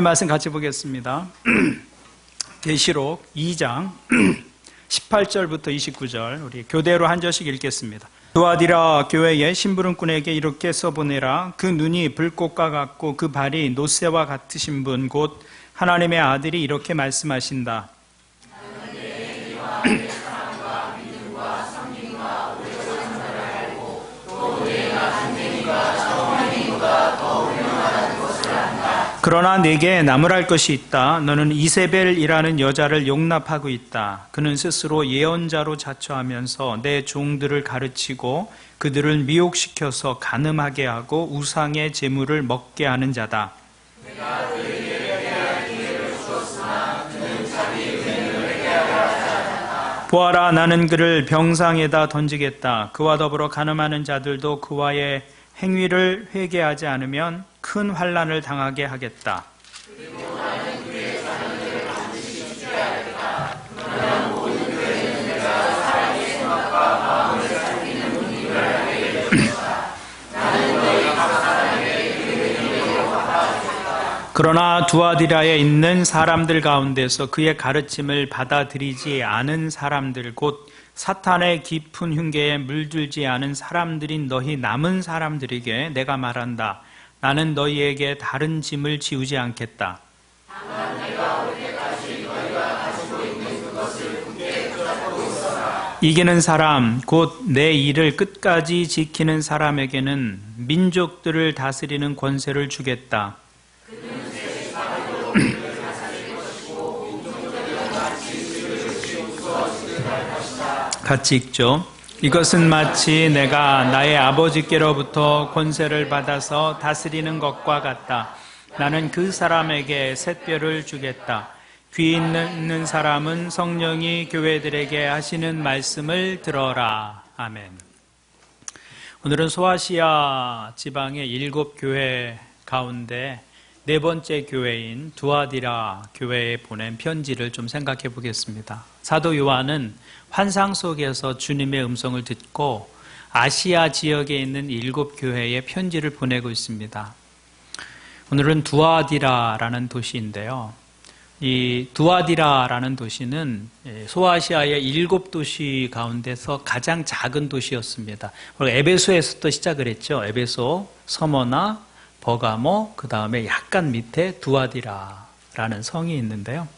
말씀 같이 보겠습니다. 계시록 2장 18절부터 29절 우리 교대로 한 절씩 읽겠습니다. 두아디라 교회의 심부름꾼에게 이렇게 써보내라. 그 눈이 불꽃과 같고 그 발이 놋새와 같으신 분 곧 하나님의 아들이 이렇게 말씀하신다. 그러나 내게 나무랄 것이 있다. 너는 이세벨이라는 여자를 용납하고 있다. 그는 스스로 예언자로 자처하면서 내 종들을 가르치고 그들을 미혹시켜서 간음하게 하고 우상의 재물을 먹게 하는 자다. 내가 그에게 회개할 기회를 주었으나 그는 자기 의를 회개하려 하지 않았다. 보아라, 나는 그를 병상에다 던지겠다. 그와 더불어 간음하는 자들도 그와의 행위를 회개하지 않으면 큰 환난을 당하게 하겠다. 그리고 나는 그의 자녀들을 반드시 죽여야겠다. 그러면 모든 교회는 내가 사랑의 생각과 마음을 살피는 분위기를 알게 될 것이다. 나는 너희 각 사람에게 그 행위를 갚아주겠다. 그러나 두아디라에 있는 사람들 가운데서 그의 가르침을 받아들이지 않은 사람들 곧 사탄의 깊은 흉계에 물들지 않은 사람들인 너희 남은 사람들에게 내가 말한다. 나는 너희에게 다른 짐을 지우지 않겠다. 다만 내가 올 때까지 너희가 가지고 있는 그것을 굳게 붙잡고 있어라. 이기는 사람, 곧 내 일을 끝까지 지키는 사람에게는 민족들을 다스리는 권세를 주겠다. 그는 새 지팡이로 그를 다스릴 것이고 민족들은 마치 그를 부서지듯 할 것이다. 같이 읽죠. 이것은 마치 내가 나의 아버지께로부터 권세를 받아서 다스리는 것과 같다. 나는 그 사람에게 샛별을 주겠다. 귀 있는 사람은 성령이 교회들에게 하시는 말씀을 들어라. 아멘. 오늘은 소아시아 지방의 7교회 가운데 네 번째 교회인 두아디라 교회에 보낸 편지를 좀 생각해 보겠습니다. 사도 요한은 환상 속에서 주님의 음성을 듣고 아시아 지역에 있는 7교회에 편지를 보내고 있습니다. 오늘은 두아디라라는 도시인데요. 이 두아디라라는 도시는 소아시아의 7도시 가운데서 가장 작은 도시였습니다. 에베소에서부터 시작을 했죠. 에베소, 서머나, 버가모, 그 다음에 약간 밑에 두아디라라는 성이 있는데요.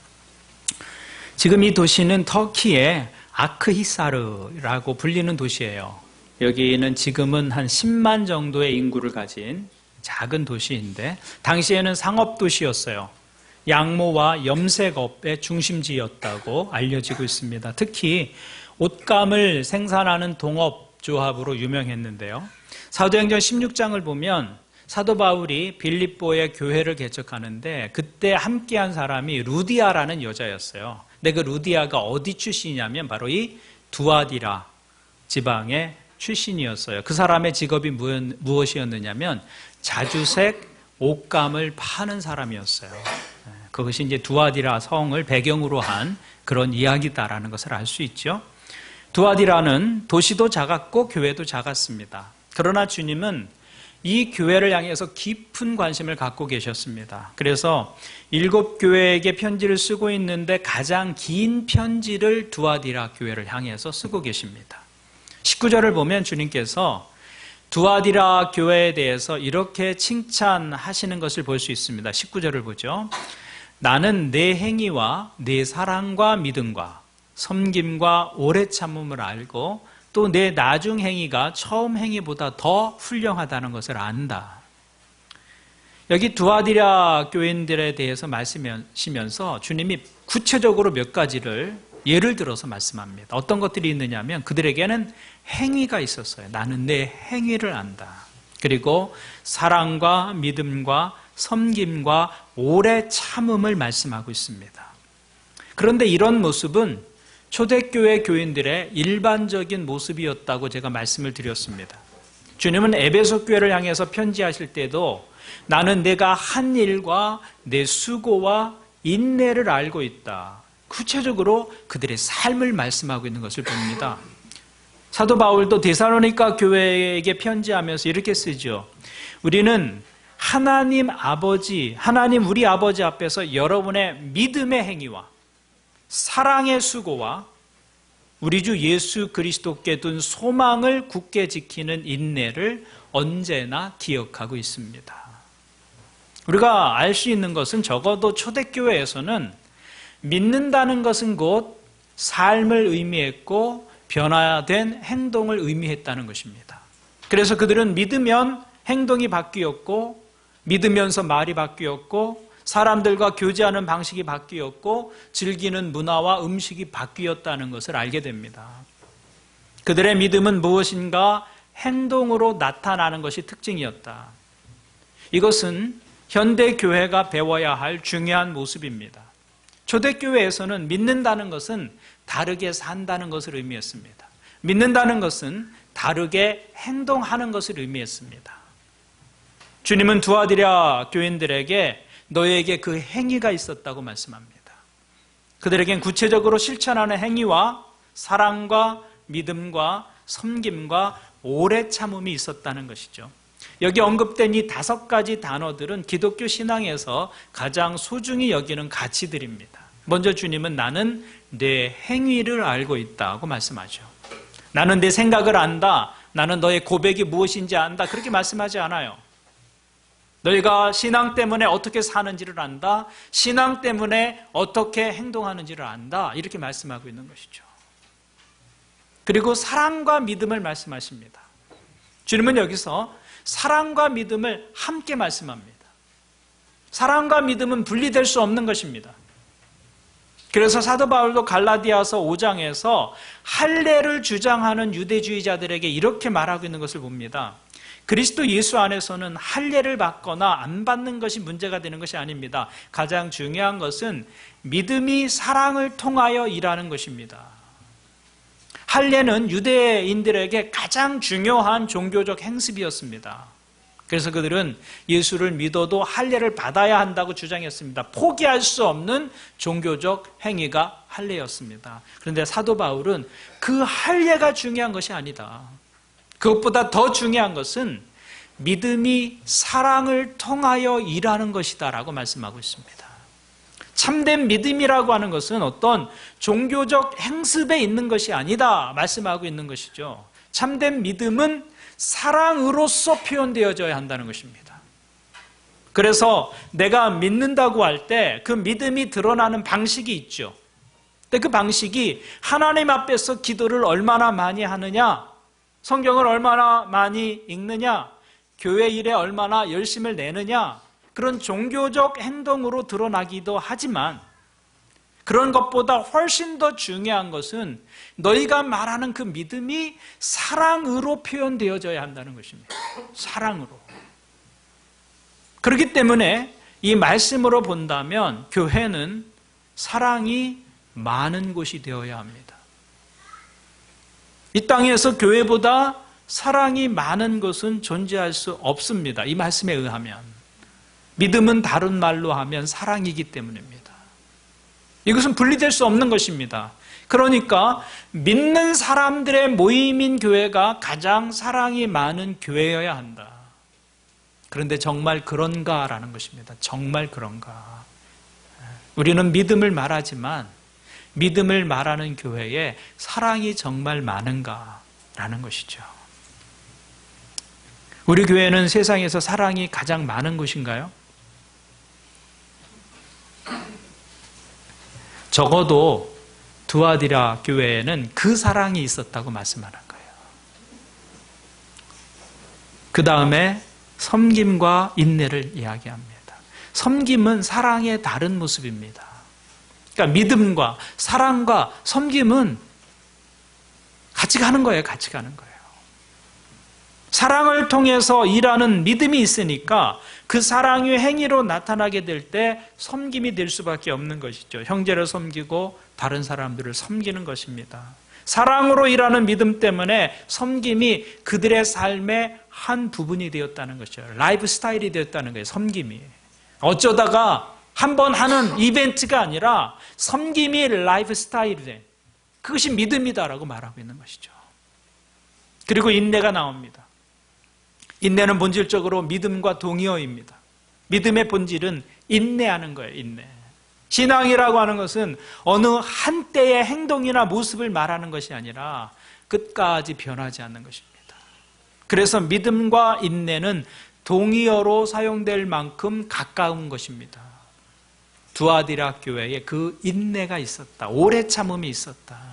지금 이 도시는 터키의 아크히사르라고 불리는 도시예요. 여기는 지금은 한 10만 정도의 인구를 가진 작은 도시인데 당시에는 상업도시였어요. 양모와 염색업의 중심지였다고 알려지고 있습니다. 특히 옷감을 생산하는 동업조합으로 유명했는데요. 사도행전 16장을 보면 사도 바울이 빌립보에 교회를 개척하는데 그때 함께한 사람이 루디아라는 여자였어요. 근데 그 루디아가 어디 출신이냐면 바로 이 두아디라 지방의 출신이었어요. 그 사람의 직업이 무엇이었느냐면 자주색 옷감을 파는 사람이었어요. 그것이 이제 두아디라 성을 배경으로 한 그런 이야기다라는 것을 알 수 있죠. 두아디라는 도시도 작았고 교회도 작았습니다. 그러나 주님은 이 교회를 향해서 깊은 관심을 갖고 계셨습니다. 그래서 7교회에게 편지를 쓰고 있는데 가장 긴 편지를 두아디라 교회를 향해서 쓰고 계십니다. 19절을 보면 주님께서 두아디라 교회에 대해서 이렇게 칭찬하시는 것을 볼 수 있습니다. 19절을 보죠. 나는 내 행위와 내 사랑과 믿음과 섬김과 오래 참음을 알고 또 내 나중 행위가 처음 행위보다 더 훌륭하다는 것을 안다. 여기 두아디라 교인들에 대해서 말씀하시면서 주님이 구체적으로 몇 가지를 예를 들어서 말씀합니다. 어떤 것들이 있느냐면 그들에게는 행위가 있었어요. 나는 내 행위를 안다. 그리고 사랑과 믿음과 섬김과 오래 참음을 말씀하고 있습니다. 그런데 이런 모습은 초대교회 교인들의 일반적인 모습이었다고 제가 말씀을 드렸습니다. 주님은 에베소 교회를 향해서 편지하실 때도 나는 내가 한 일과 내 수고와 인내를 알고 있다. 구체적으로 그들의 삶을 말씀하고 있는 것을 봅니다. 사도 바울도 데살로니가 교회에게 편지하면서 이렇게 쓰죠. 우리는 하나님 아버지, 하나님 우리 아버지 앞에서 여러분의 믿음의 행위와 사랑의 수고와 우리 주 예수 그리스도께 둔 소망을 굳게 지키는 인내를 언제나 기억하고 있습니다. 우리가 알 수 있는 것은 적어도 초대교회에서는 믿는다는 것은 곧 삶을 의미했고 변화된 행동을 의미했다는 것입니다. 그래서 그들은 믿으면 행동이 바뀌었고 믿으면서 말이 바뀌었고 사람들과 교제하는 방식이 바뀌었고 즐기는 문화와 음식이 바뀌었다는 것을 알게 됩니다. 그들의 믿음은 무엇인가 행동으로 나타나는 것이 특징이었다. 이것은 현대 교회가 배워야 할 중요한 모습입니다. 초대교회에서는 믿는다는 것은 다르게 산다는 것을 의미했습니다. 믿는다는 것은 다르게 행동하는 것을 의미했습니다. 주님은 두아디라 교인들에게 너에게 그 행위가 있었다고 말씀합니다. 그들에겐 구체적으로 실천하는 행위와 사랑과 믿음과 섬김과 오래 참음이 있었다는 것이죠. 여기 언급된 이 5가지 단어들은 기독교 신앙에서 가장 소중히 여기는 가치들입니다. 먼저 주님은 나는 내 행위를 알고 있다고 말씀하죠. 나는 내 생각을 안다. 나는 너의 고백이 무엇인지 안다. 그렇게 말씀하지 않아요. 너희가 신앙 때문에 어떻게 사는지를 안다. 신앙 때문에 어떻게 행동하는지를 안다. 이렇게 말씀하고 있는 것이죠. 그리고 사랑과 믿음을 말씀하십니다. 주님은 여기서 사랑과 믿음을 함께 말씀합니다. 사랑과 믿음은 분리될 수 없는 것입니다. 그래서 사도 바울도 갈라디아서 5장에서 할례를 주장하는 유대주의자들에게 이렇게 말하고 있는 것을 봅니다. 그리스도 예수 안에서는 할례를 받거나 안 받는 것이 문제가 되는 것이 아닙니다. 가장 중요한 것은 믿음이 사랑을 통하여 일하는 것입니다. 할례는 유대인들에게 가장 중요한 종교적 행습이었습니다. 그래서 그들은 예수를 믿어도 할례를 받아야 한다고 주장했습니다. 포기할 수 없는 종교적 행위가 할례였습니다. 그런데 사도 바울은 그 할례가 중요한 것이 아니다. 그것보다 더 중요한 것은 믿음이 사랑을 통하여 일하는 것이다라고 말씀하고 있습니다. 참된 믿음이라고 하는 것은 어떤 종교적 행습에 있는 것이 아니다 말씀하고 있는 것이죠. 참된 믿음은 사랑으로서 표현되어져야 한다는 것입니다. 그래서 내가 믿는다고 할 때 그 믿음이 드러나는 방식이 있죠. 근데 그 방식이 하나님 앞에서 기도를 얼마나 많이 하느냐, 성경을 얼마나 많이 읽느냐, 교회 일에 얼마나 열심을 내느냐, 그런 종교적 행동으로 드러나기도 하지만 그런 것보다 훨씬 더 중요한 것은 너희가 말하는 그 믿음이 사랑으로 표현되어져야 한다는 것입니다. 사랑으로. 그렇기 때문에 이 말씀으로 본다면 교회는 사랑이 많은 곳이 되어야 합니다. 이 땅에서 교회보다 사랑이 많은 것은 존재할 수 없습니다. 이 말씀에 의하면. 믿음은 다른 말로 하면 사랑이기 때문입니다. 이것은 분리될 수 없는 것입니다. 그러니까 믿는 사람들의 모임인 교회가 가장 사랑이 많은 교회여야 한다. 그런데 정말 그런가라는 것입니다. 정말 그런가? 우리는 믿음을 말하지만 믿음을 말하는 교회에 사랑이 정말 많은가라는 것이죠. 우리 교회는 세상에서 사랑이 가장 많은 곳인가요? 적어도 두아디라 교회에는 그 사랑이 있었다고 말씀하는 거예요. 그 다음에 섬김과 인내를 이야기합니다. 섬김은 사랑의 다른 모습입니다. 그러니까 믿음과 사랑과 섬김은 같이 가는 거예요. 같이 가는 거예요. 사랑을 통해서 일하는 믿음이 있으니까 그 사랑의 행위로 나타나게 될 때 섬김이 될 수밖에 없는 것이죠. 형제를 섬기고 다른 사람들을 섬기는 것입니다. 사랑으로 일하는 믿음 때문에 섬김이 그들의 삶의 한 부분이 되었다는 것이죠. 라이프 스타일이 되었다는 거예요. 섬김이. 어쩌다가 한번 하는 이벤트가 아니라 섬김이 라이프 스타일이 된, 그것이 믿음이다라고 말하고 있는 것이죠. 그리고 인내가 나옵니다. 인내는 본질적으로 믿음과 동의어입니다. 믿음의 본질은 인내하는 거예요. 인내. 신앙이라고 하는 것은 어느 한때의 행동이나 모습을 말하는 것이 아니라 끝까지 변하지 않는 것입니다. 그래서 믿음과 인내는 동의어로 사용될 만큼 가까운 것입니다. 두아디라 교회에 그 인내가 있었다. 오래 참음이 있었다.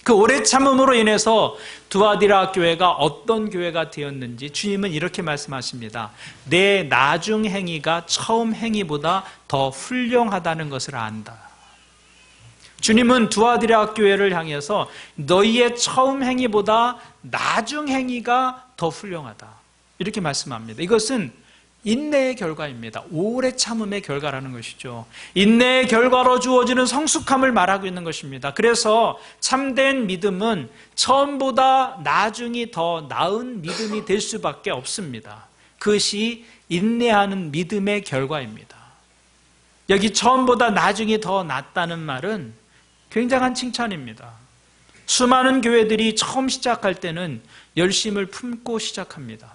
그 오래 참음으로 인해서 두아디라 교회가 어떤 교회가 되었는지 주님은 이렇게 말씀하십니다. 내 나중 행위가 처음 행위보다 더 훌륭하다는 것을 안다. 주님은 두아디라 교회를 향해서 너희의 처음 행위보다 나중 행위가 더 훌륭하다. 이렇게 말씀합니다. 이것은 인내의 결과입니다. 오래 참음의 결과라는 것이죠. 인내의 결과로 주어지는 성숙함을 말하고 있는 것입니다. 그래서 참된 믿음은 처음보다 나중이 더 나은 믿음이 될 수밖에 없습니다. 그것이 인내하는 믿음의 결과입니다. 여기 처음보다 나중이 더 낫다는 말은 굉장한 칭찬입니다. 수많은 교회들이 처음 시작할 때는 열심을 품고 시작합니다.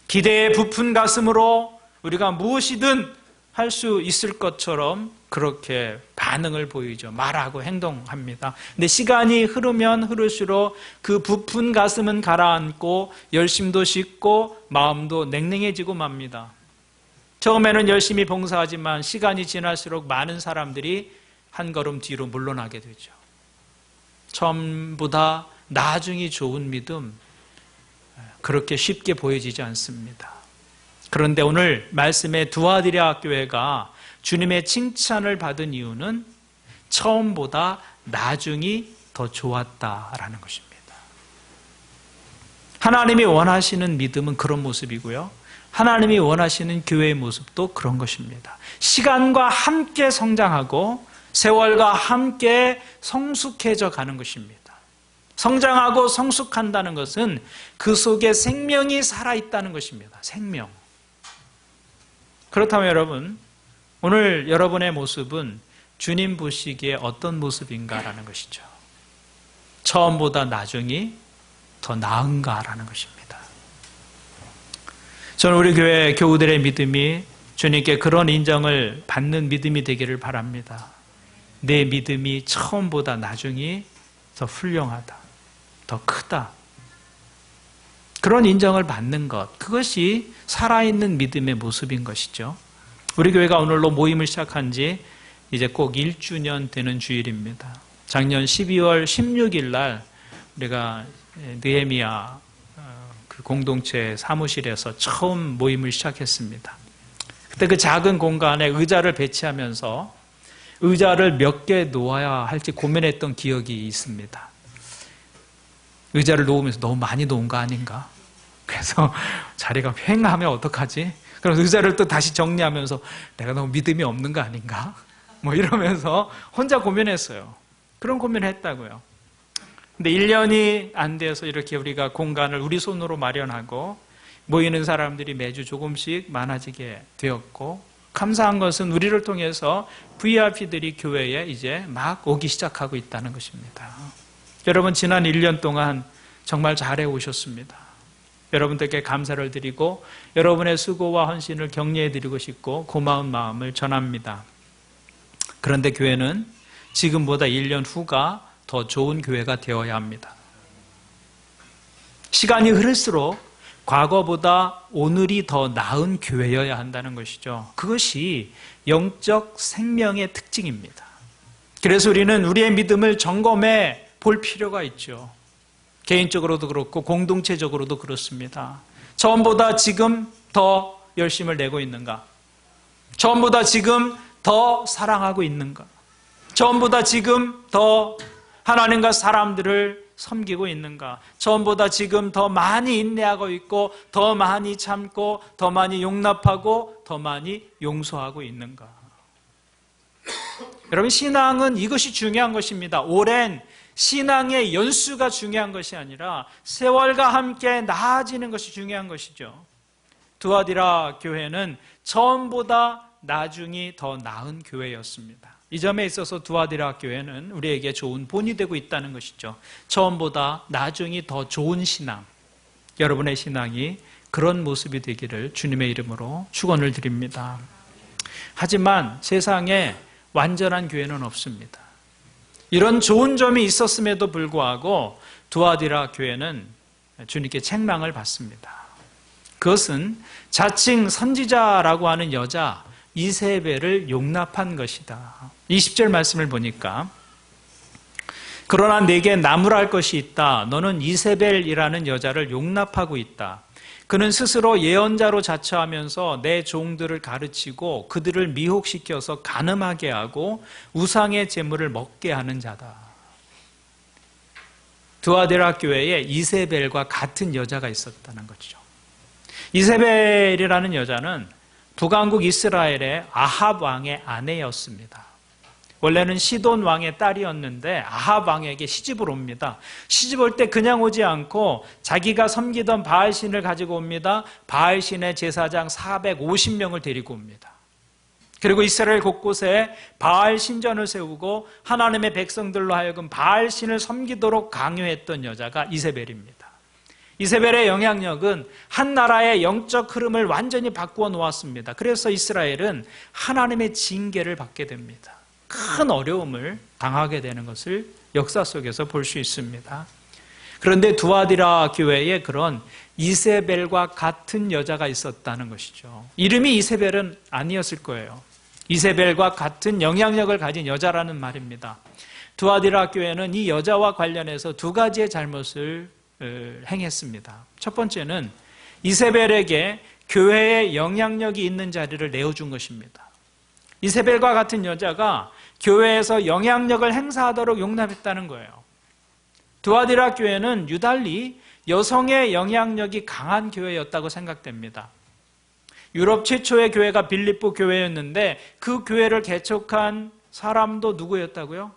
기대에 부푼 가슴으로 우리가 무엇이든 할 수 있을 것처럼 그렇게 반응을 보이죠. 말하고 행동합니다. 근데 시간이 흐르면 흐를수록 그 부푼 가슴은 가라앉고 열심도 식고 마음도 냉랭해지고 맙니다. 처음에는 열심히 봉사하지만 시간이 지날수록 많은 사람들이 한 걸음 뒤로 물러나게 되죠. 처음보다 나중이 좋은 믿음, 그렇게 쉽게 보여지지 않습니다. 그런데 오늘 말씀의 두아디라 교회가 주님의 칭찬을 받은 이유는 처음보다 나중이 더 좋았다라는 것입니다. 하나님이 원하시는 믿음은 그런 모습이고요. 하나님이 원하시는 교회의 모습도 그런 것입니다. 시간과 함께 성장하고 세월과 함께 성숙해져 가는 것입니다. 성장하고 성숙한다는 것은 그 속에 생명이 살아있다는 것입니다. 생명. 그렇다면 여러분, 오늘 여러분의 모습은 주님 보시기에 어떤 모습인가라는 것이죠. 처음보다 나중이 더 나은가라는 것입니다. 저는 우리 교회 교우들의 믿음이 주님께 그런 인정을 받는 믿음이 되기를 바랍니다. 내 믿음이 처음보다 나중이 더 훌륭하다, 더 크다. 그런 인정을 받는 것, 그것이 살아있는 믿음의 모습인 것이죠. 우리 교회가 오늘로 모임을 시작한 지 이제 꼭 1주년 되는 주일입니다. 작년 12월 16일 날 우리가 느헤미야 그 공동체 사무실에서 처음 모임을 시작했습니다. 그때 그 작은 공간에 의자를 배치하면서 의자를 몇 개 놓아야 할지 고민했던 기억이 있습니다. 의자를 놓으면서 너무 많이 놓은 거 아닌가? 그래서 자리가 휑하면 어떡하지? 그래서 의자를 또 다시 정리하면서 내가 너무 믿음이 없는 거 아닌가? 뭐 이러면서 혼자 고민했어요. 그런 고민을 했다고요. 근데 1년이 안 돼서 이렇게 우리가 공간을 우리 손으로 마련하고 모이는 사람들이 매주 조금씩 많아지게 되었고, 감사한 것은 우리를 통해서 VIP들이 교회에 이제 막 오기 시작하고 있다는 것입니다. 여러분, 지난 1년 동안 정말 잘해 오셨습니다. 여러분들께 감사를 드리고 여러분의 수고와 헌신을 격려해 드리고 싶고 고마운 마음을 전합니다. 그런데 교회는 지금보다 1년 후가 더 좋은 교회가 되어야 합니다. 시간이 흐를수록 과거보다 오늘이 더 나은 교회여야 한다는 것이죠. 그것이 영적 생명의 특징입니다. 그래서 우리는 우리의 믿음을 점검해 볼 필요가 있죠. 개인적으로도 그렇고 공동체적으로도 그렇습니다. 처음보다 지금 더 열심을 내고 있는가? 처음보다 지금 더 사랑하고 있는가? 처음보다 지금 더 하나님과 사람들을 섬기고 있는가? 처음보다 지금 더 많이 인내하고 있고 더 많이 참고 더 많이 용납하고 더 많이 용서하고 있는가? 여러분, 신앙은 이것이 중요한 것입니다. 오랜 신앙의 연수가 중요한 것이 아니라 세월과 함께 나아지는 것이 중요한 것이죠. 두아디라 교회는 처음보다 나중이 더 나은 교회였습니다. 이 점에 있어서 두아디라 교회는 우리에게 좋은 본이 되고 있다는 것이죠. 처음보다 나중이 더 좋은 신앙, 여러분의 신앙이 그런 모습이 되기를 주님의 이름으로 축원을 드립니다. 하지만 세상에 완전한 교회는 없습니다. 이런 좋은 점이 있었음에도 불구하고 두아디라 교회는 주님께 책망을 받습니다. 그것은 자칭 선지자라고 하는 여자 이세벨을 용납한 것이다. 20절 말씀을 보니까 그러나 내게 나무랄 것이 있다. 너는 이세벨이라는 여자를 용납하고 있다. 그는 스스로 예언자로 자처하면서 내 종들을 가르치고 그들을 미혹시켜서 간음하게 하고 우상의 제물을 먹게 하는 자다. 두아디라 교회에 이세벨과 같은 여자가 있었다는 거죠. 이세벨이라는 여자는 북왕국 이스라엘의 아합 왕의 아내였습니다. 원래는 시돈 왕의 딸이었는데 아합 왕에게 시집을 옵니다. 시집 올 때 그냥 오지 않고 자기가 섬기던 바알신을 가지고 옵니다. 바알신의 제사장 450명을 데리고 옵니다. 그리고 이스라엘 곳곳에 바알 신전을 세우고 하나님의 백성들로 하여금 바알신을 섬기도록 강요했던 여자가 이세벨입니다. 이세벨의 영향력은 한 나라의 영적 흐름을 완전히 바꾸어 놓았습니다. 그래서 이스라엘은 하나님의 징계를 받게 됩니다. 큰 어려움을 당하게 되는 것을 역사 속에서 볼 수 있습니다. 그런데 두아디라 교회에 그런 이세벨과 같은 여자가 있었다는 것이죠. 이름이 이세벨은 아니었을 거예요. 이세벨과 같은 영향력을 가진 여자라는 말입니다. 두아디라 교회는 이 여자와 관련해서 두 가지의 잘못을 행했습니다. 첫 번째는 이세벨에게 교회에 영향력이 있는 자리를 내어준 것입니다. 이세벨과 같은 여자가 교회에서 영향력을 행사하도록 용납했다는 거예요. 두아디라 교회는 유달리 여성의 영향력이 강한 교회였다고 생각됩니다. 유럽 최초의 교회가 빌립보 교회였는데 그 교회를 개척한 사람도 누구였다고요?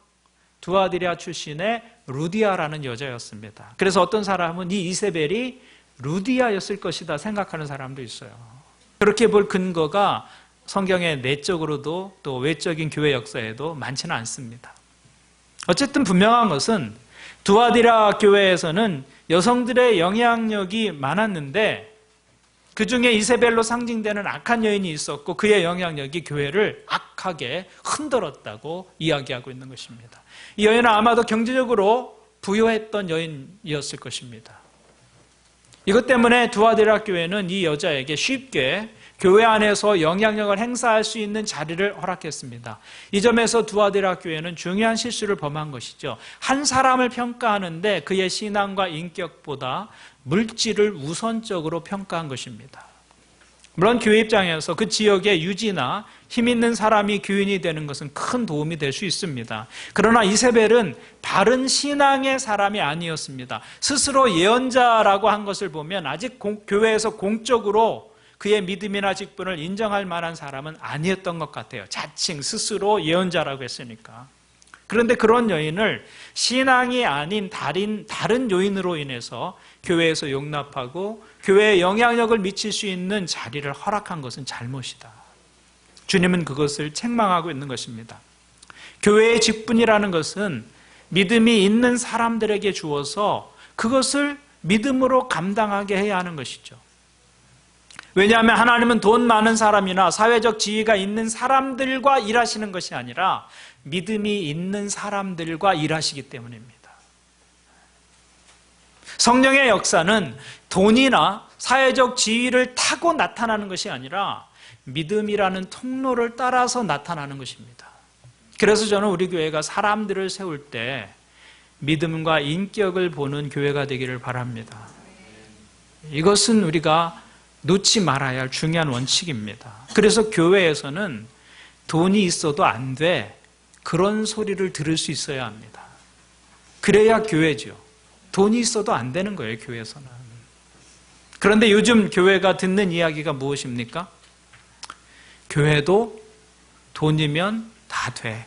두아디라 출신의 루디아라는 여자였습니다. 그래서 어떤 사람은 이 이세벨이 루디아였을 것이다 생각하는 사람도 있어요. 그렇게 볼 근거가 성경의 내적으로도 또 외적인 교회 역사에도 많지는 않습니다. 어쨌든 분명한 것은 두아디라 교회에서는 여성들의 영향력이 많았는데 그 중에 이세벨로 상징되는 악한 여인이 있었고 그의 영향력이 교회를 악하게 흔들었다고 이야기하고 있는 것입니다. 이 여인은 아마도 경제적으로 부유했던 여인이었을 것입니다. 이것 때문에 두아디라 교회는 이 여자에게 쉽게 교회 안에서 영향력을 행사할 수 있는 자리를 허락했습니다. 이 점에서 두아디라 교회는 중요한 실수를 범한 것이죠. 한 사람을 평가하는데 그의 신앙과 인격보다 물질을 우선적으로 평가한 것입니다. 물론 교회 입장에서 그 지역의 유지나 힘 있는 사람이 교인이 되는 것은 큰 도움이 될 수 있습니다. 그러나 이세벨은 바른 신앙의 사람이 아니었습니다. 스스로 예언자라고 한 것을 보면 아직 교회에서 공적으로 그의 믿음이나 직분을 인정할 만한 사람은 아니었던 것 같아요. 자칭 스스로 예언자라고 했으니까. 그런데 그런 여인을 신앙이 아닌 다른 요인으로 인해서 교회에서 용납하고 교회에 영향력을 미칠 수 있는 자리를 허락한 것은 잘못이다. 주님은 그것을 책망하고 있는 것입니다. 교회의 직분이라는 것은 믿음이 있는 사람들에게 주어서 그것을 믿음으로 감당하게 해야 하는 것이죠. 왜냐하면 하나님은 돈 많은 사람이나 사회적 지위가 있는 사람들과 일하시는 것이 아니라 믿음이 있는 사람들과 일하시기 때문입니다. 성령의 역사는 돈이나 사회적 지위를 타고 나타나는 것이 아니라 믿음이라는 통로를 따라서 나타나는 것입니다. 그래서 저는 우리 교회가 사람들을 세울 때 믿음과 인격을 보는 교회가 되기를 바랍니다. 이것은 우리가 놓지 말아야 할 중요한 원칙입니다. 그래서 교회에서는 돈이 있어도 안 돼. 그런 소리를 들을 수 있어야 합니다. 그래야 교회죠. 돈이 있어도 안 되는 거예요, 교회에서는. 그런데 요즘 교회가 듣는 이야기가 무엇입니까? 교회도 돈이면 다 돼.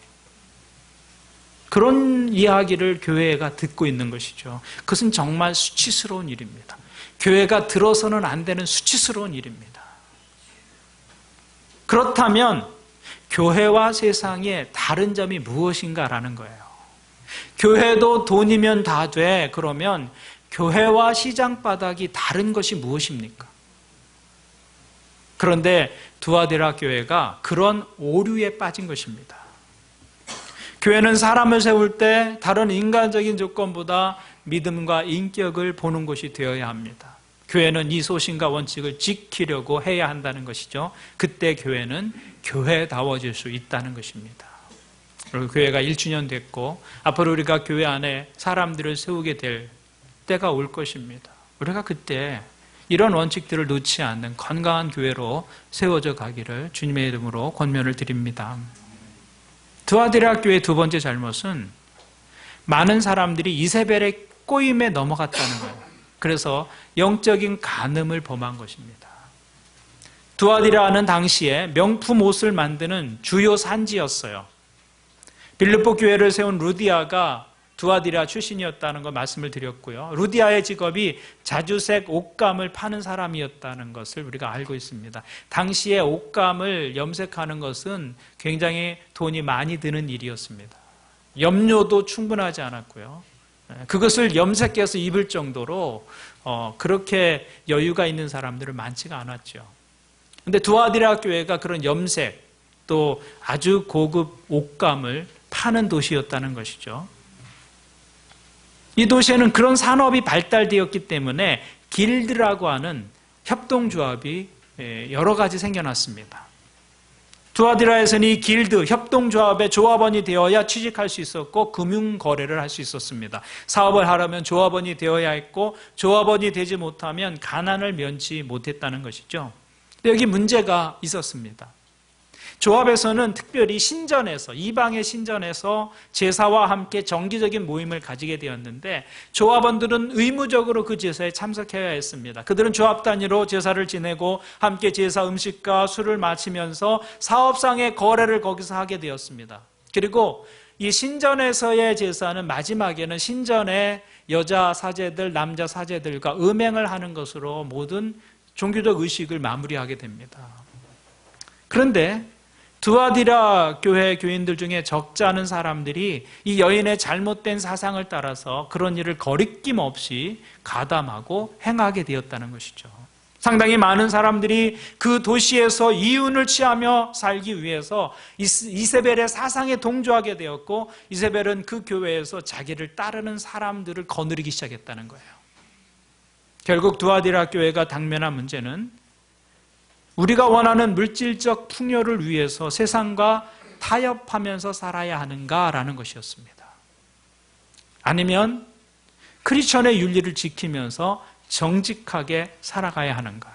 그런 이야기를 교회가 듣고 있는 것이죠. 그것은 정말 수치스러운 일입니다. 교회가 들어서는 안 되는 수치스러운 일입니다. 그렇다면 교회와 세상의 다른 점이 무엇인가라는 거예요. 교회도 돈이면 다 돼. 그러면 교회와 시장 바닥이 다른 것이 무엇입니까? 그런데 두아디라 교회가 그런 오류에 빠진 것입니다. 교회는 사람을 세울 때 다른 인간적인 조건보다 믿음과 인격을 보는 곳이 되어야 합니다. 교회는 이 소신과 원칙을 지키려고 해야 한다는 것이죠. 그때 교회는 교회다워질 수 있다는 것입니다. 그리고 교회가 1주년 됐고 앞으로 우리가 교회 안에 사람들을 세우게 될 때가 올 것입니다. 우리가 그때 이런 원칙들을 놓지 않는 건강한 교회로 세워져 가기를 주님의 이름으로 권면을 드립니다. 두아디라 교회의 두 번째 잘못은 많은 사람들이 이세벨의 꼬임에 넘어갔다는 거예요. 그래서 영적인 간음을 범한 것입니다. 두아디라는 당시에 명품 옷을 만드는 주요 산지였어요. 빌립보 교회를 세운 루디아가 두아디라 출신이었다는 거 말씀을 드렸고요. 루디아의 직업이 자주색 옷감을 파는 사람이었다는 것을 우리가 알고 있습니다. 당시에 옷감을 염색하는 것은 굉장히 돈이 많이 드는 일이었습니다. 염료도 충분하지 않았고요. 그것을 염색해서 입을 정도로 그렇게 여유가 있는 사람들은 많지가 않았죠. 그런데 두아디라 교회가 그런 염색 또 아주 고급 옷감을 파는 도시였다는 것이죠. 이 도시에는 그런 산업이 발달되었기 때문에 길드라고 하는 협동조합이 여러 가지 생겨났습니다. 두아디라에서는 이 길드, 협동조합의 조합원이 되어야 취직할 수 있었고 금융거래를 할 수 있었습니다. 사업을 하려면 조합원이 되어야 했고 조합원이 되지 못하면 가난을 면치 못했다는 것이죠. 근데 여기 문제가 있었습니다. 조합에서는 특별히 신전에서, 이방의 신전에서 제사와 함께 정기적인 모임을 가지게 되었는데 조합원들은 의무적으로 그 제사에 참석해야 했습니다. 그들은 조합 단위로 제사를 지내고 함께 제사 음식과 술을 마시면서 사업상의 거래를 거기서 하게 되었습니다. 그리고 이 신전에서의 제사는 마지막에는 신전의 여자 사제들, 남자 사제들과 음행을 하는 것으로 모든 종교적 의식을 마무리하게 됩니다. 그런데 두아디라 교회 교인들 중에 적지 않은 사람들이 이 여인의 잘못된 사상을 따라서 그런 일을 거리낌 없이 가담하고 행하게 되었다는 것이죠. 상당히 많은 사람들이 그 도시에서 이윤을 취하며 살기 위해서 이세벨의 사상에 동조하게 되었고 이세벨은 그 교회에서 자기를 따르는 사람들을 거느리기 시작했다는 거예요. 결국 두아디라 교회가 당면한 문제는 우리가 원하는 물질적 풍요를 위해서 세상과 타협하면서 살아야 하는가라는 것이었습니다. 아니면 크리스천의 윤리를 지키면서 정직하게 살아가야 하는가?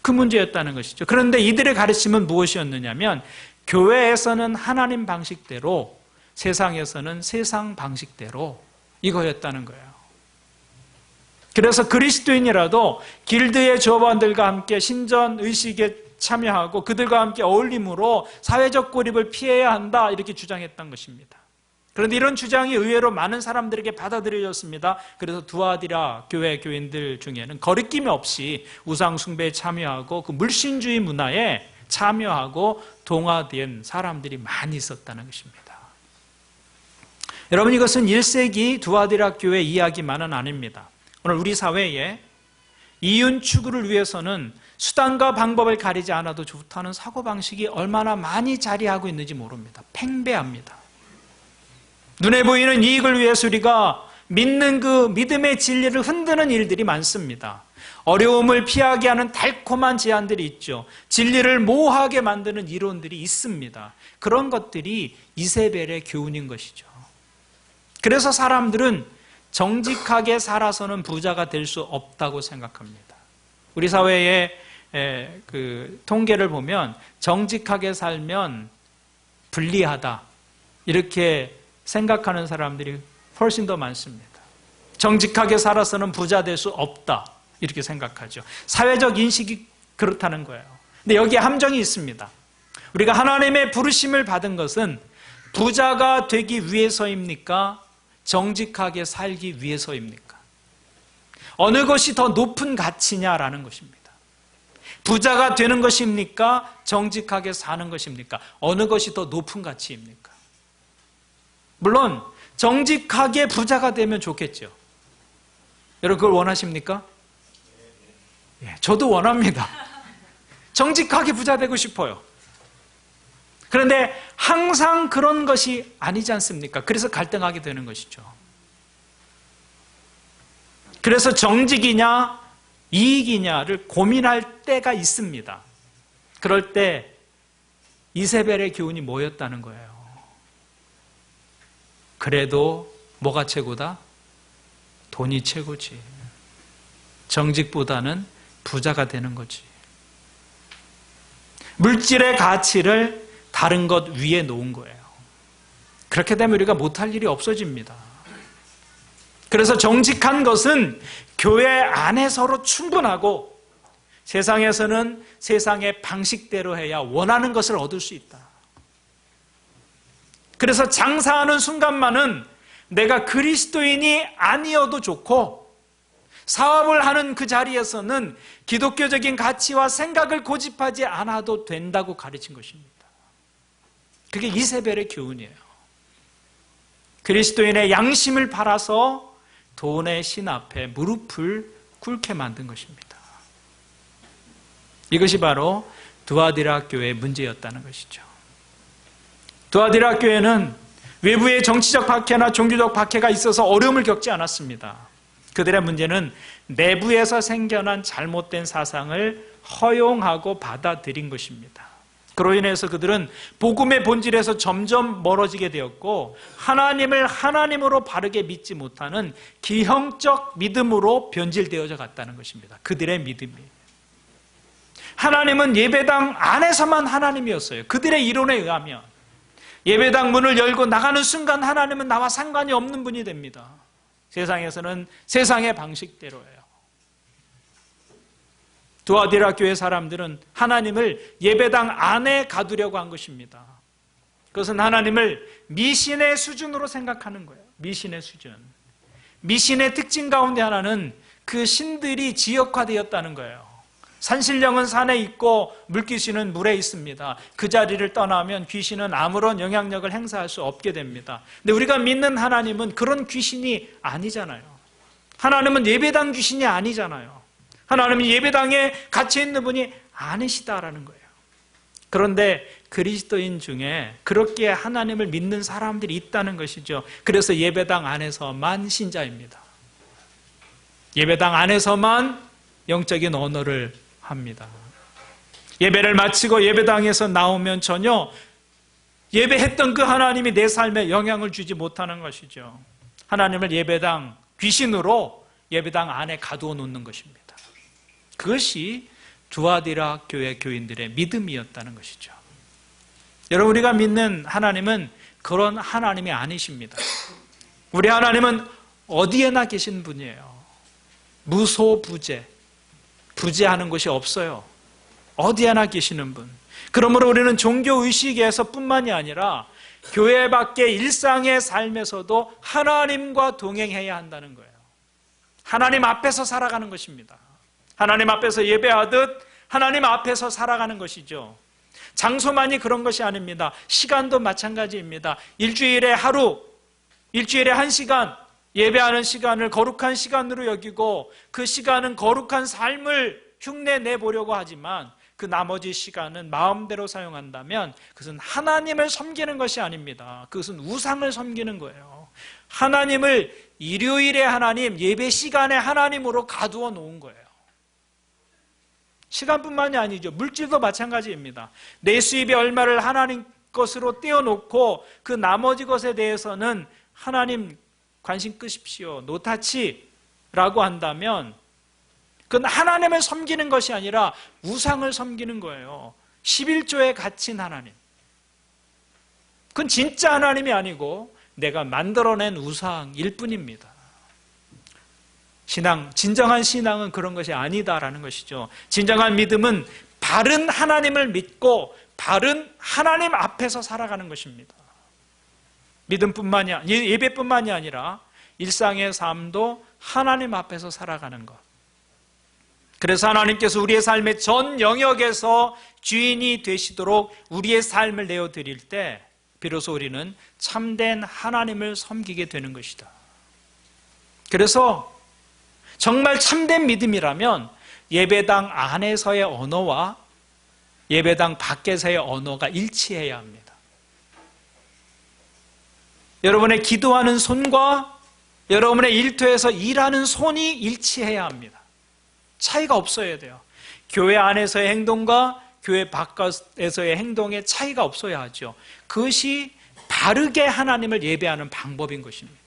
그 문제였다는 것이죠. 그런데 이들의 가르침은 무엇이었느냐면 교회에서는 하나님 방식대로 세상에서는 세상 방식대로 이거였다는 거예요. 그래서 그리스도인이라도 길드의 조합원들과 함께 신전 의식에 참여하고 그들과 함께 어울림으로 사회적 고립을 피해야 한다 이렇게 주장했던 것입니다. 그런데 이런 주장이 의외로 많은 사람들에게 받아들여졌습니다. 그래서 두아디라 교회 교인들 중에는 거리낌 없이 우상 숭배에 참여하고 그 물신주의 문화에 참여하고 동화된 사람들이 많이 있었다는 것입니다. 여러분, 이것은 1세기 두아디라 교회 이야기만은 아닙니다. 오늘 우리 사회에 이윤 추구를 위해서는 수단과 방법을 가리지 않아도 좋다는 사고방식이 얼마나 많이 자리하고 있는지 모릅니다. 팽배합니다. 눈에 보이는 이익을 위해서 우리가 믿는 그 믿음의 진리를 흔드는 일들이 많습니다. 어려움을 피하게 하는 달콤한 제안들이 있죠. 진리를 모호하게 만드는 이론들이 있습니다. 그런 것들이 이세벨의 교훈인 것이죠. 그래서 사람들은 정직하게 살아서는 부자가 될 수 없다고 생각합니다. 우리 사회의 그 통계를 보면 정직하게 살면 불리하다 이렇게 생각하는 사람들이 훨씬 더 많습니다. 정직하게 살아서는 부자 될 수 없다 이렇게 생각하죠. 사회적 인식이 그렇다는 거예요. 근데 여기에 함정이 있습니다. 우리가 하나님의 부르심을 받은 것은 부자가 되기 위해서입니까? 정직하게 살기 위해서입니까? 어느 것이 더 높은 가치냐라는 것입니다. 부자가 되는 것입니까? 정직하게 사는 것입니까? 어느 것이 더 높은 가치입니까? 물론 정직하게 부자가 되면 좋겠죠. 여러분 그걸 원하십니까? 예, 저도 원합니다. 정직하게 부자 되고 싶어요. 그런데 항상 그런 것이 아니지 않습니까? 그래서 갈등하게 되는 것이죠. 그래서 정직이냐 이익이냐를 고민할 때가 있습니다. 그럴 때 이세벨의 교훈이 뭐였다는 거예요? 그래도 뭐가 최고다? 돈이 최고지. 정직보다는 부자가 되는 거지. 물질의 가치를 다른 것 위에 놓은 거예요. 그렇게 되면 우리가 못할 일이 없어집니다. 그래서 정직한 것은 교회 안에서로 충분하고 세상에서는 세상의 방식대로 해야 원하는 것을 얻을 수 있다. 그래서 장사하는 순간만은 내가 그리스도인이 아니어도 좋고 사업을 하는 그 자리에서는 기독교적인 가치와 생각을 고집하지 않아도 된다고 가르친 것입니다. 그게 이세벨의 교훈이에요. 그리스도인의 양심을 팔아서 돈의 신 앞에 무릎을 꿇게 만든 것입니다. 이것이 바로 두아디라 교회의 문제였다는 것이죠. 두아디라 교회는 외부의 정치적 박해나 종교적 박해가 있어서 어려움을 겪지 않았습니다. 그들의 문제는 내부에서 생겨난 잘못된 사상을 허용하고 받아들인 것입니다. 그로 인해서 그들은 복음의 본질에서 점점 멀어지게 되었고 하나님을 하나님으로 바르게 믿지 못하는 기형적 믿음으로 변질되어져 갔다는 것입니다. 그들의 믿음이. 하나님은 예배당 안에서만 하나님이었어요. 그들의 이론에 의하면 예배당 문을 열고 나가는 순간 하나님은 나와 상관이 없는 분이 됩니다. 세상에서는 세상의 방식대로예요. 두아디라 교회 사람들은 하나님을 예배당 안에 가두려고 한 것입니다. 그것은 하나님을 미신의 수준으로 생각하는 거예요. 미신의 수준. 미신의 특징 가운데 하나는 그 신들이 지역화되었다는 거예요. 산신령은 산에 있고 물귀신은 물에 있습니다. 그 자리를 떠나면 귀신은 아무런 영향력을 행사할 수 없게 됩니다. 근데 우리가 믿는 하나님은 그런 귀신이 아니잖아요. 하나님은 예배당 귀신이 아니잖아요. 하나님은 예배당에 갇혀 있는 분이 아니시다라는 거예요. 그런데 그리스도인 중에 그렇게 하나님을 믿는 사람들이 있다는 것이죠. 그래서 예배당 안에서만 신자입니다. 예배당 안에서만 영적인 언어를 합니다. 예배를 마치고 예배당에서 나오면 전혀 예배했던 그 하나님이 내 삶에 영향을 주지 못하는 것이죠. 하나님을 예배당 귀신으로 예배당 안에 가두어 놓는 것입니다. 그것이 두아디라 교회 교인들의 믿음이었다는 것이죠. 여러분, 우리가 믿는 하나님은 그런 하나님이 아니십니다. 우리 하나님은 어디에나 계신 분이에요. 무소부재, 부재하는 것이 없어요. 어디에나 계시는 분. 그러므로 우리는 종교의식에서 뿐만이 아니라 교회 밖의 일상의 삶에서도 하나님과 동행해야 한다는 거예요. 하나님 앞에서 살아가는 것입니다. 하나님 앞에서 예배하듯 하나님 앞에서 살아가는 것이죠. 장소만이 그런 것이 아닙니다. 시간도 마찬가지입니다. 일주일에 하루, 일주일에 1시간 예배하는 시간을 거룩한 시간으로 여기고 그 시간은 거룩한 삶을 흉내내 보려고 하지만 그 나머지 시간은 마음대로 사용한다면 그것은 하나님을 섬기는 것이 아닙니다. 그것은 우상을 섬기는 거예요. 하나님을 일요일에 하나님, 예배 시간에 하나님으로 가두어 놓은 거예요. 시간뿐만이 아니죠. 물질도 마찬가지입니다. 내 수입의 얼마를 하나님 것으로 떼어놓고 그 나머지 것에 대해서는 하나님 관심 끄십시오, 노타치라고 한다면 그건 하나님을 섬기는 것이 아니라 우상을 섬기는 거예요. 11조에 갇힌 하나님. 그건 진짜 하나님이 아니고 내가 만들어낸 우상일 뿐입니다. 신앙, 진정한 신앙은 그런 것이 아니다라는 것이죠. 진정한 믿음은 바른 하나님을 믿고 바른 하나님 앞에서 살아가는 것입니다. 믿음뿐만이 아니라, 예배뿐만이 아니라 일상의 삶도 하나님 앞에서 살아가는 것. 그래서 하나님께서 우리의 삶의 전 영역에서 주인이 되시도록 우리의 삶을 내어드릴 때 비로소 우리는 참된 하나님을 섬기게 되는 것이다. 그래서 정말 참된 믿음이라면 예배당 안에서의 언어와 예배당 밖에서의 언어가 일치해야 합니다. 여러분의 기도하는 손과 여러분의 일터에서 일하는 손이 일치해야 합니다. 차이가 없어야 돼요. 교회 안에서의 행동과 교회 바깥에서의 행동에 차이가 없어야 하죠. 그것이 바르게 하나님을 예배하는 방법인 것입니다.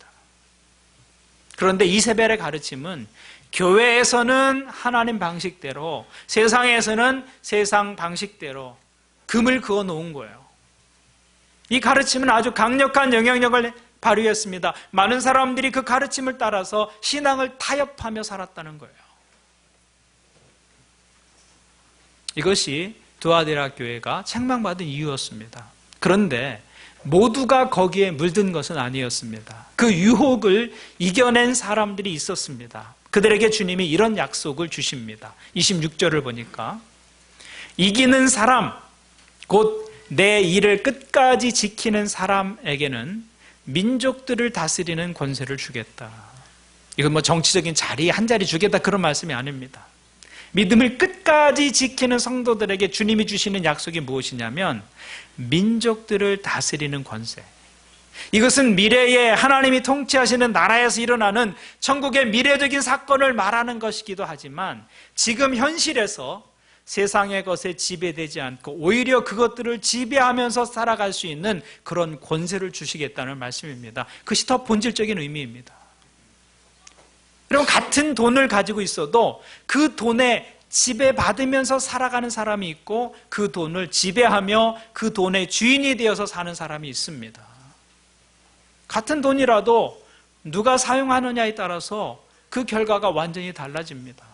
그런데 이세벨의 가르침은 교회에서는 하나님 방식대로, 세상에서는 세상 방식대로 금을 그어 놓은 거예요. 이 가르침은 아주 강력한 영향력을 발휘했습니다. 많은 사람들이 그 가르침을 따라서 신앙을 타협하며 살았다는 거예요. 이것이 두아디라 교회가 책망받은 이유였습니다. 그런데 모두가 거기에 물든 것은 아니었습니다. 그 유혹을 이겨낸 사람들이 있었습니다. 그들에게 주님이 이런 약속을 주십니다. 26절을 보니까 이기는 사람, 곧 내 일을 끝까지 지키는 사람에게는 민족들을 다스리는 권세를 주겠다. 이건 뭐 정치적인 자리 한 자리 주겠다 그런 말씀이 아닙니다. 믿음을 끝까지 지키는 성도들에게 주님이 주시는 약속이 무엇이냐면 민족들을 다스리는 권세. 이것은 미래에 하나님이 통치하시는 나라에서 일어나는 천국의 미래적인 사건을 말하는 것이기도 하지만 지금 현실에서 세상의 것에 지배되지 않고 오히려 그것들을 지배하면서 살아갈 수 있는 그런 권세를 주시겠다는 말씀입니다. 그것이 더 본질적인 의미입니다. 여러분, 같은 돈을 가지고 있어도 그 돈에 지배받으면서 살아가는 사람이 있고 그 돈을 지배하며 그 돈의 주인이 되어서 사는 사람이 있습니다. 같은 돈이라도 누가 사용하느냐에 따라서 그 결과가 완전히 달라집니다.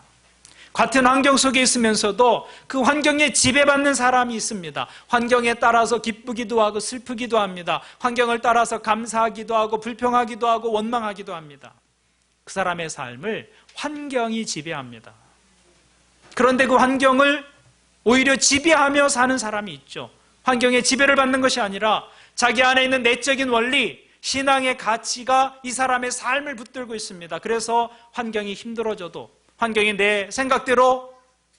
같은 환경 속에 있으면서도 그 환경에 지배받는 사람이 있습니다. 환경에 따라서 기쁘기도 하고 슬프기도 합니다. 환경을 따라서 감사하기도 하고 불평하기도 하고 원망하기도 합니다. 그 사람의 삶을 환경이 지배합니다. 그런데 그 환경을 오히려 지배하며 사는 사람이 있죠. 환경의 지배를 받는 것이 아니라 자기 안에 있는 내적인 원리, 신앙의 가치가 이 사람의 삶을 붙들고 있습니다. 그래서 환경이 힘들어져도 환경이 내 생각대로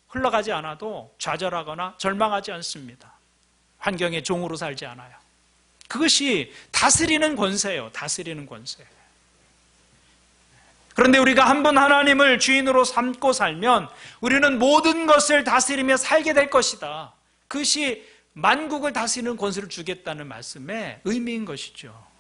흘러가지 않아도 좌절하거나 절망하지 않습니다. 환경의 종으로 살지 않아요. 그것이 다스리는 권세예요. 다스리는 권세. 그런데 우리가 한 번 하나님을 주인으로 삼고 살면 우리는 모든 것을 다스리며 살게 될 것이다. 그것이 만국을 다스리는 권세를 주겠다는 말씀의 의미인 것이죠.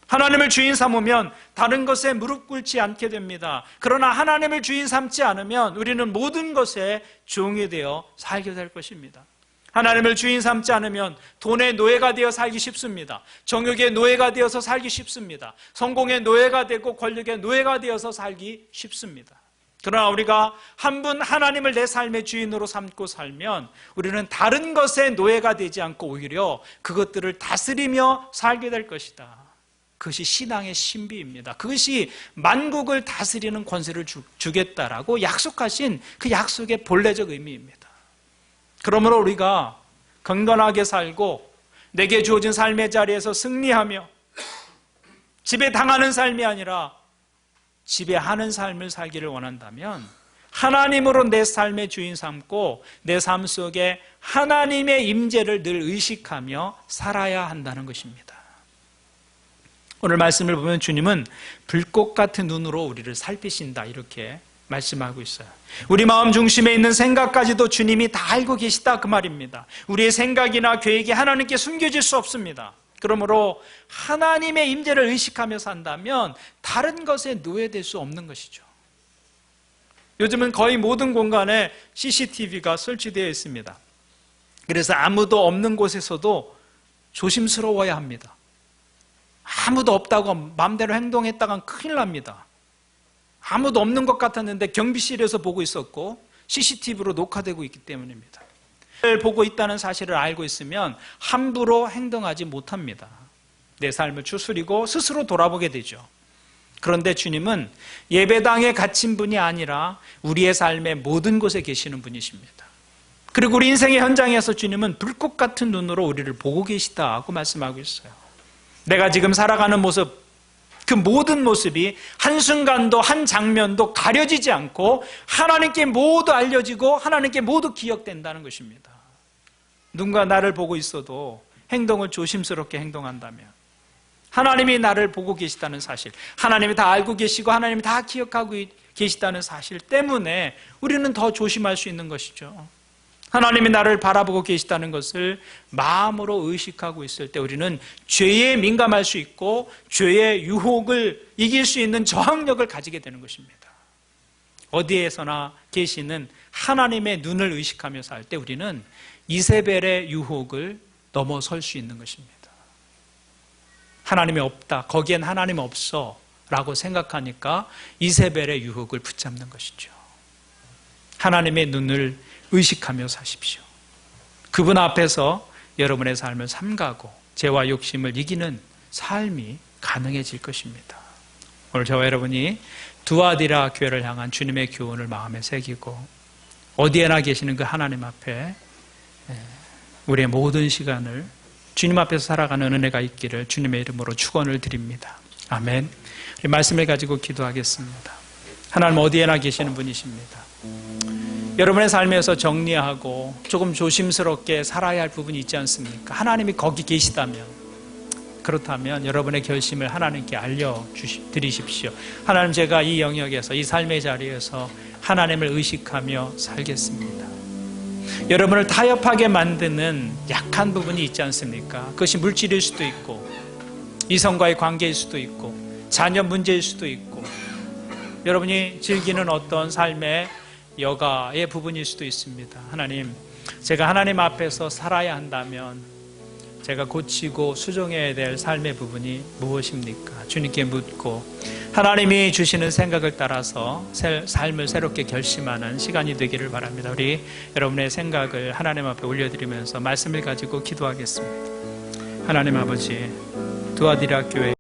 하나님을 주인 삼으면 다른 것에 무릎 꿇지 않게 됩니다. 그러나 하나님을 주인 삼지 않으면 우리는 모든 것에 종이 되어 살게 될 것입니다. 하나님을 주인 삼지 않으면 돈의 노예가 되어 살기 쉽습니다. 정욕의 노예가 되어서 살기 쉽습니다. 성공의 노예가 되고 권력의 노예가 되어서 살기 쉽습니다. 그러나 우리가 한 분 하나님을 내 삶의 주인으로 삼고 살면 우리는 다른 것의 노예가 되지 않고 오히려 그것들을 다스리며 살게 될 것이다. 그것이 신앙의 신비입니다. 그것이 만국을 다스리는 권세를 주겠다라고 약속하신 그 약속의 본래적 의미입니다. 그러므로 우리가 건강하게 살고 내게 주어진 삶의 자리에서 승리하며 지배당하는 삶이 아니라 지배하는 삶을 살기를 원한다면 하나님으로 내 삶의 주인 삼고 내 삶 속에 하나님의 임재를 늘 의식하며 살아야 한다는 것입니다. 오늘 말씀을 보면 주님은 불꽃 같은 눈으로 우리를 살피신다 이렇게 말씀하고 있어요. 우리 마음 중심에 있는 생각까지도 주님이 다 알고 계시다 그 말입니다. 우리의 생각이나 계획이 하나님께 숨겨질 수 없습니다. 그러므로 하나님의 임재를 의식하며 산다면 다른 것에 노예될 수 없는 것이죠. 요즘은 거의 모든 공간에 CCTV가 설치되어 있습니다. 그래서 아무도 없는 곳에서도 조심스러워야 합니다. 아무도 없다고 마음대로 행동했다간 큰일 납니다. 아무도 없는 것 같았는데 경비실에서 보고 있었고 CCTV로 녹화되고 있기 때문입니다. 보고 있다는 사실을 알고 있으면 함부로 행동하지 못합니다. 내 삶을 추스리고 스스로 돌아보게 되죠. 그런데 주님은 예배당에 갇힌 분이 아니라 우리의 삶의 모든 곳에 계시는 분이십니다. 그리고 우리 인생의 현장에서 주님은 불꽃 같은 눈으로 우리를 보고 계시다고 말씀하고 있어요. 내가 지금 살아가는 모습, 그 모든 모습이 한순간도 한 장면도 가려지지 않고 하나님께 모두 알려지고 하나님께 모두 기억된다는 것입니다. 누군가 나를 보고 있어도 행동을 조심스럽게 행동한다면, 하나님이 나를 보고 계시다는 사실, 하나님이 다 알고 계시고 하나님이 다 기억하고 계시다는 사실 때문에 우리는 더 조심할 수 있는 것이죠. 하나님이 나를 바라보고 계시다는 것을 마음으로 의식하고 있을 때 우리는 죄에 민감할 수 있고 죄의 유혹을 이길 수 있는 저항력을 가지게 되는 것입니다. 어디에서나 계시는 하나님의 눈을 의식하며 살 때 우리는 이세벨의 유혹을 넘어설 수 있는 것입니다. 하나님이 없다, 거기엔 하나님 없어 라고 생각하니까 이세벨의 유혹을 붙잡는 것이죠. 하나님의 눈을 의식하며 사십시오. 그분 앞에서 여러분의 삶을 삼가고 죄와 욕심을 이기는 삶이 가능해질 것입니다. 오늘 저와 여러분이 두아디라 교회를 향한 주님의 교훈을 마음에 새기고 어디에나 계시는 그 하나님 앞에 우리의 모든 시간을 주님 앞에서 살아가는 은혜가 있기를 주님의 이름으로 축원을 드립니다. 아멘. 우리 말씀을 가지고 기도하겠습니다. 하나님 어디에나 계시는 분이십니다. 여러분의 삶에서 정리하고 조금 조심스럽게 살아야 할 부분이 있지 않습니까? 하나님이 거기 계시다면, 그렇다면 여러분의 결심을 하나님께 알려드리십시오. 하나님, 제가 이 영역에서, 이 삶의 자리에서 하나님을 의식하며 살겠습니다. 여러분을 타협하게 만드는 약한 부분이 있지 않습니까? 그것이 물질일 수도 있고 이성과의 관계일 수도 있고 자녀 문제일 수도 있고 여러분이 즐기는 어떤 삶의 여가의 부분일 수도 있습니다. 하나님, 제가 하나님 앞에서 살아야 한다면 제가 고치고 수정해야 될 삶의 부분이 무엇입니까? 주님께 묻고 하나님이 주시는 생각을 따라서 삶을 새롭게 결심하는 시간이 되기를 바랍니다. 우리 여러분의 생각을 하나님 앞에 올려드리면서 말씀을 가지고 기도하겠습니다. 하나님 아버지, 두아디라 교회